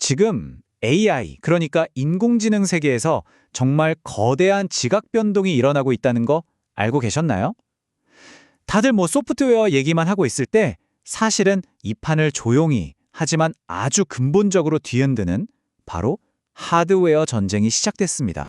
지금 AI, 그러니까 인공지능 세계에서 정말 거대한 지각 변동이 일어나고 있다는 거 알고 계셨나요? 다들 소프트웨어 얘기만 하고 있을 때 사실은 이 판을 조용히 하지만 아주 근본적으로 뒤흔드는 바로 하드웨어 전쟁이 시작됐습니다.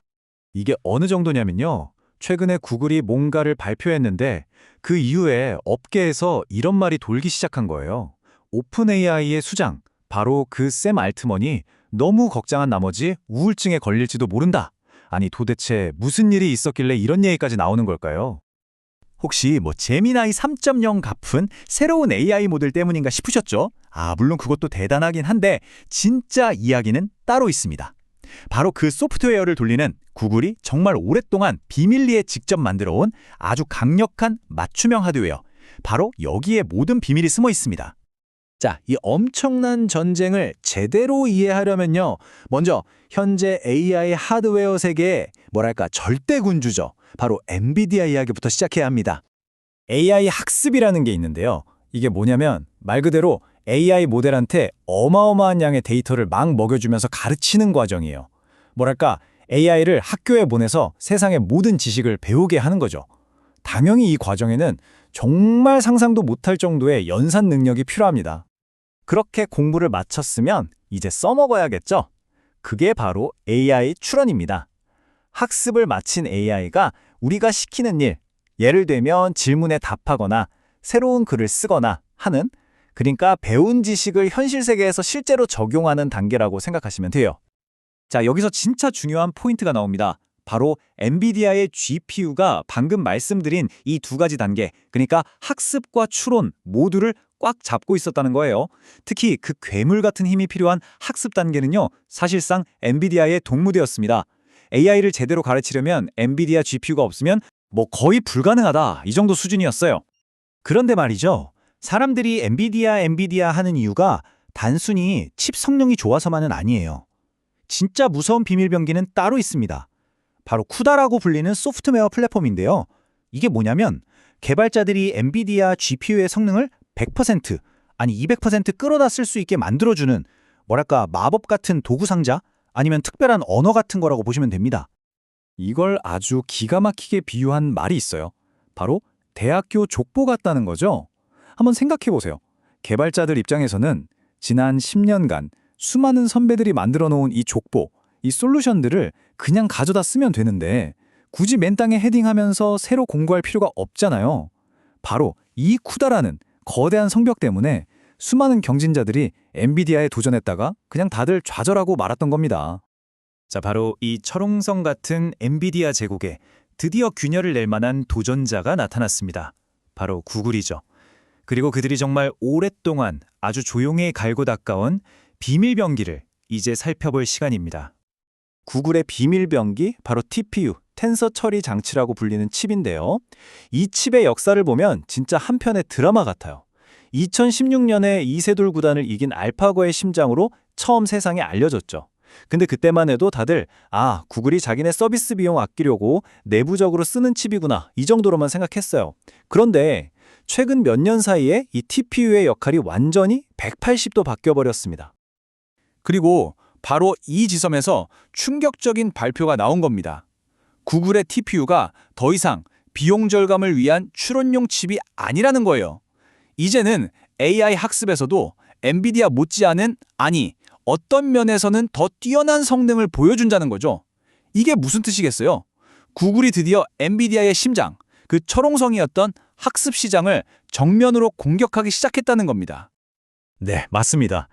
이게 어느 정도냐면요. 최근에 구글이 뭔가를 발표했는데 그 이후에 업계에서 이런 말이 돌기 시작한 거예요. 오픈 AI의 수장, 바로 그 샘 알트먼이 너무 걱정한 나머지 우울증에 걸릴지도 모른다. 아니 도대체 무슨 일이 있었길래 이런 얘기까지 나오는 걸까요? 혹시 제미나이 3.0 가픈 새로운 AI 모델 때문인가 싶으셨죠? 물론 그것도 대단하긴 한데 진짜 이야기는 따로 있습니다. 바로 그 소프트웨어를 돌리는 구글이 정말 오랫동안 비밀리에 직접 만들어온 아주 강력한 맞춤형 하드웨어. 바로 여기에 모든 비밀이 숨어 있습니다. 자, 이 엄청난 전쟁을 제대로 이해하려면요. 먼저 현재 AI 하드웨어 세계의 절대 군주죠. 바로 엔비디아 이야기부터 시작해야 합니다. AI 학습이라는 게 있는데요. 이게 뭐냐면 말 그대로 AI 모델한테 어마어마한 양의 데이터를 막 먹여주면서 가르치는 과정이에요. AI를 학교에 보내서 세상의 모든 지식을 배우게 하는 거죠. 당연히 이 과정에는 정말 상상도 못할 정도의 연산 능력이 필요합니다. 그렇게 공부를 마쳤으면 이제 써먹어야겠죠? 그게 바로 AI 추론입니다. 학습을 마친 AI가 우리가 시키는 일, 예를 들면 질문에 답하거나 새로운 글을 쓰거나 하는, 그러니까 배운 지식을 현실 세계에서 실제로 적용하는 단계라고 생각하시면 돼요. 자, 여기서 진짜 중요한 포인트가 나옵니다. 바로 엔비디아의 GPU가 방금 말씀드린 이 두 가지 단계, 그러니까 학습과 추론 모두를 꽉 잡고 있었다는 거예요. 특히 그 괴물 같은 힘이 필요한 학습 단계는요, 사실상 엔비디아의 동무대였습니다. AI를 제대로 가르치려면 엔비디아 GPU가 없으면 거의 불가능하다, 이 정도 수준이었어요. 그런데 말이죠. 사람들이 엔비디아 하는 이유가 단순히 칩 성능이 좋아서만은 아니에요. 진짜 무서운 비밀병기는 따로 있습니다. 바로 쿠다라고 불리는 소프트웨어 플랫폼인데요. 이게 뭐냐면 개발자들이 엔비디아 GPU의 성능을 100%, 아니 200% 끌어다 쓸 수 있게 만들어주는 마법 같은 도구 상자, 아니면 특별한 언어 같은 거라고 보시면 됩니다. 이걸 아주 기가 막히게 비유한 말이 있어요. 바로 대학교 족보 같다는 거죠. 한번 생각해 보세요. 개발자들 입장에서는 지난 10년간 수많은 선배들이 만들어 놓은 이 족보, 이 솔루션들을 그냥 가져다 쓰면 되는데 굳이 맨땅에 헤딩하면서 새로 공부할 필요가 없잖아요. 바로 이 쿠다라는 거대한 성벽 때문에 수많은 경진자들이 엔비디아에 도전했다가 그냥 다들 좌절하고 말았던 겁니다. 자, 바로 이 철옹성 같은 엔비디아 제국에 드디어 균열을 낼 만한 도전자가 나타났습니다. 바로 구글이죠. 그리고 그들이 정말 오랫동안 아주 조용히 갈고 닦아온 비밀병기를 이제 살펴볼 시간입니다. 구글의 비밀병기, 바로 TPU, 텐서 처리 장치라고 불리는 칩인데요. 이 칩의 역사를 보면 진짜 한 편의 드라마 같아요. 2016년에 이세돌 구단을 이긴 알파고의 심장으로 처음 세상에 알려졌죠. 근데 그때만 해도 다들 구글이 자기네 서비스 비용 아끼려고 내부적으로 쓰는 칩이구나, 이 정도로만 생각했어요. 그런데 최근 몇 년 사이에 이 TPU의 역할이 완전히 180도 바뀌어버렸습니다. 그리고 바로 이 지점에서 충격적인 발표가 나온 겁니다. 구글의 TPU가 더 이상 비용 절감을 위한 추론용 칩이 아니라는 거예요. 이제는 AI 학습에서도 엔비디아 못지않은, 아니 어떤 면에서는 더 뛰어난 성능을 보여준다는 거죠. 이게 무슨 뜻이겠어요? 구글이 드디어 엔비디아의 심장, 그 철옹성이었던 학습 시장을 정면으로 공격하기 시작했다는 겁니다. 네, 맞습니다.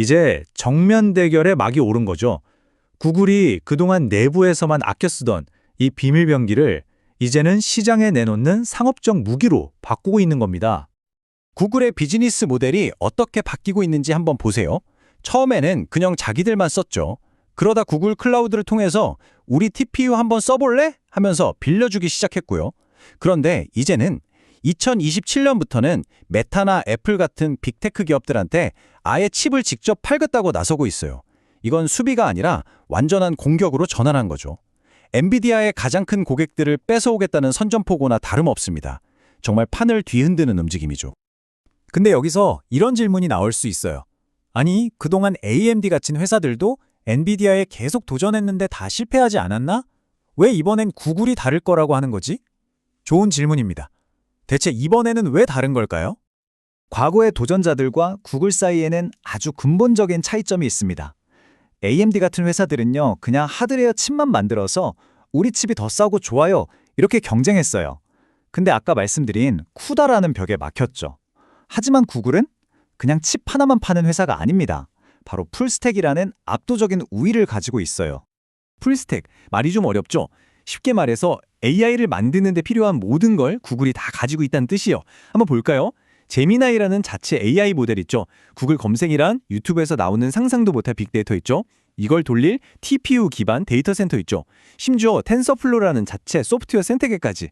이제 정면 대결의 막이 오른 거죠. 구글이 그동안 내부에서만 아껴 쓰던 이 비밀병기를 이제는 시장에 내놓는 상업적 무기로 바꾸고 있는 겁니다. 구글의 비즈니스 모델이 어떻게 바뀌고 있는지 한번 보세요. 처음에는 그냥 자기들만 썼죠. 그러다 구글 클라우드를 통해서 우리 TPU 한번 써볼래? 하면서 빌려주기 시작했고요. 그런데 이제는 2027년부터는 메타나 애플 같은 빅테크 기업들한테 아예 칩을 직접 팔겠다고 나서고 있어요. 이건 수비가 아니라 완전한 공격으로 전환한 거죠. 엔비디아의 가장 큰 고객들을 뺏어오겠다는 선전포고나 다름없습니다. 정말 판을 뒤흔드는 움직임이죠. 근데 여기서 이런 질문이 나올 수 있어요. 아니, 그동안 AMD 같은 회사들도 엔비디아에 계속 도전했는데 다 실패하지 않았나? 왜 이번엔 구글이 다를 거라고 하는 거지? 좋은 질문입니다. 대체 이번에는 왜 다른 걸까요? 과거의 도전자들과 구글 사이에는 아주 근본적인 차이점이 있습니다. AMD 같은 회사들은요, 그냥 하드웨어 칩만 만들어서 우리 칩이 더 싸고 좋아요, 이렇게 경쟁했어요. 근데 아까 말씀드린 쿠다라는 벽에 막혔죠. 하지만 구글은 그냥 칩 하나만 파는 회사가 아닙니다. 바로 풀스택이라는 압도적인 우위를 가지고 있어요. 풀스택, 말이 좀 어렵죠? 쉽게 말해서 AI를 만드는 데 필요한 모든 걸 구글이 다 가지고 있다는 뜻이요. 한번 볼까요? 제미나이라는 자체 AI 모델 있죠. 구글 검색이란 유튜브에서 나오는 상상도 못할 빅데이터 있죠. 이걸 돌릴 TPU 기반 데이터 센터 있죠. 심지어 텐서플로우라는 자체 소프트웨어 생태계까지.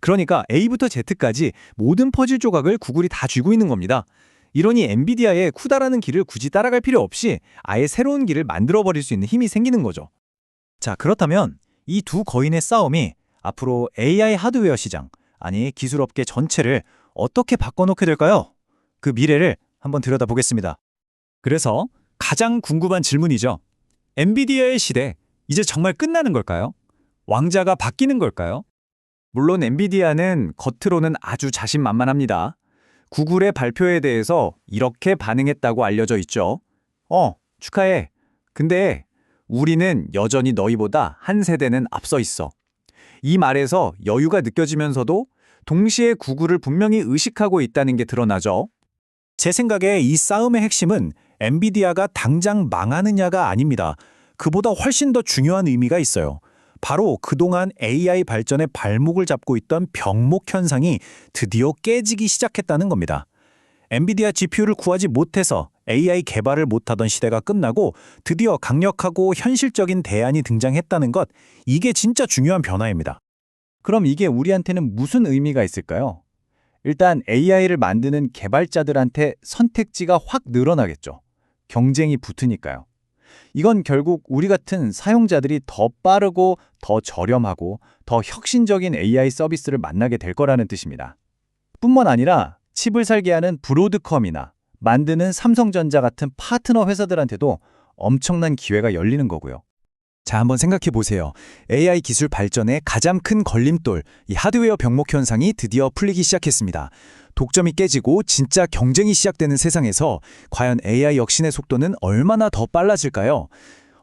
그러니까 A부터 Z까지 모든 퍼즐 조각을 구글이 다 쥐고 있는 겁니다. 이러니 엔비디아의 쿠다라는 길을 굳이 따라갈 필요 없이 아예 새로운 길을 만들어버릴 수 있는 힘이 생기는 거죠. 자, 그렇다면 이 두 거인의 싸움이 앞으로 AI 하드웨어 시장, 아니 기술업계 전체를 어떻게 바꿔놓게 될까요? 그 미래를 한번 들여다보겠습니다. 그래서 가장 궁금한 질문이죠. 엔비디아의 시대, 이제 정말 끝나는 걸까요? 왕자가 바뀌는 걸까요? 물론 엔비디아는 겉으로는 아주 자신만만합니다. 구글의 발표에 대해서 이렇게 반응했다고 알려져 있죠. 축하해. 근데 우리는 여전히 너희보다 한 세대는 앞서 있어. 이 말에서 여유가 느껴지면서도 동시에 구글을 분명히 의식하고 있다는 게 드러나죠. 제 생각에 이 싸움의 핵심은 엔비디아가 당장 망하느냐가 아닙니다. 그보다 훨씬 더 중요한 의미가 있어요. 바로 그동안 AI 발전의 발목을 잡고 있던 병목 현상이 드디어 깨지기 시작했다는 겁니다. 엔비디아 GPU를 구하지 못해서 AI 개발을 못하던 시대가 끝나고 드디어 강력하고 현실적인 대안이 등장했다는 것, 이게 진짜 중요한 변화입니다. 그럼 이게 우리한테는 무슨 의미가 있을까요? 일단 AI를 만드는 개발자들한테 선택지가 확 늘어나겠죠. 경쟁이 붙으니까요. 이건 결국 우리 같은 사용자들이 더 빠르고 더 저렴하고 더 혁신적인 AI 서비스를 만나게 될 거라는 뜻입니다. 뿐만 아니라 칩을 설계하는 브로드컴이나 만드는 삼성전자 같은 파트너 회사들한테도 엄청난 기회가 열리는 거고요. 자, 한번 생각해 보세요. AI 기술 발전의 가장 큰 걸림돌, 이 하드웨어 병목 현상이 드디어 풀리기 시작했습니다. 독점이 깨지고 진짜 경쟁이 시작되는 세상에서 과연 AI 혁신의 속도는 얼마나 더 빨라질까요?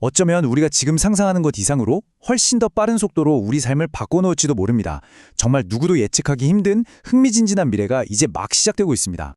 어쩌면 우리가 지금 상상하는 것 이상으로 훨씬 더 빠른 속도로 우리 삶을 바꿔놓을지도 모릅니다. 정말 누구도 예측하기 힘든 흥미진진한 미래가 이제 막 시작되고 있습니다.